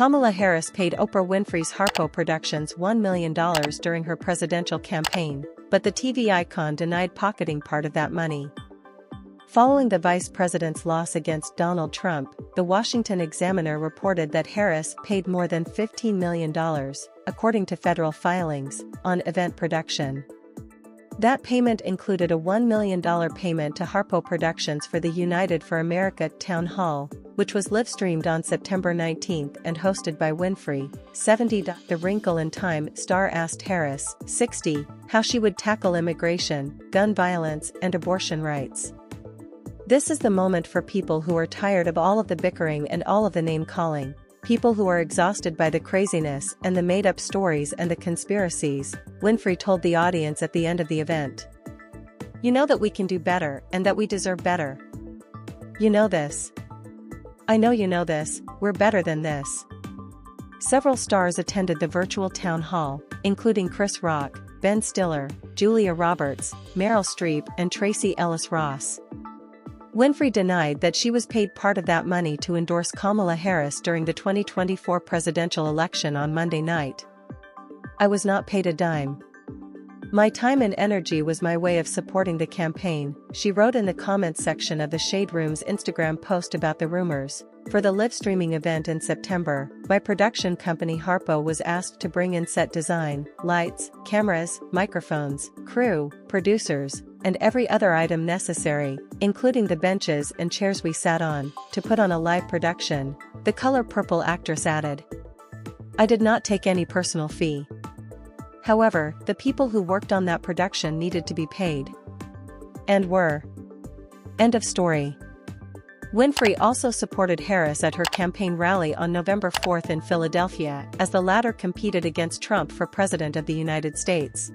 Kamala Harris paid Oprah Winfrey's Harpo Productions $1 million during her presidential campaign, but the TV icon denied pocketing part of that money. Following the vice president's loss against Donald Trump, the Washington Examiner reported that Harris paid more than $15 million, according to federal filings, on event production. That payment included a $1 million payment to Harpo Productions for the United for America town hall, which was live-streamed on September 19 and hosted by Winfrey, 70. The Wrinkle in Time star asked Harris, 60, how she would tackle immigration, gun violence, and abortion rights. This is the moment for people who are tired of all of the bickering and all of the name-calling, people who are exhausted by the craziness and the made-up stories and the conspiracies, Winfrey told the audience at the end of the event. You know that we can do better and that we deserve better. You know this. I know you know this, we're better than this. Several stars attended the virtual town hall, including Chris Rock, Ben Stiller, Julia Roberts, Meryl Streep, and Tracee Ellis Ross. Winfrey denied that she was paid part of that money to endorse Kamala Harris during the 2024 presidential election on Monday night. I was not paid a dime. My time and energy was my way of supporting the campaign, she wrote in the comments section of the Shade Room's Instagram post about the rumors. For the live-streaming event in September, my production company Harpo was asked to bring in set design, lights, cameras, microphones, crew, producers, and every other item necessary, including the benches and chairs we sat on, to put on a live production, the Color Purple actress added. I did not take any personal fee. However, the people who worked on that production needed to be paid. And were. End of story. Winfrey also supported Harris at her campaign rally on November 4 in Philadelphia as the latter competed against Trump for President of the United States.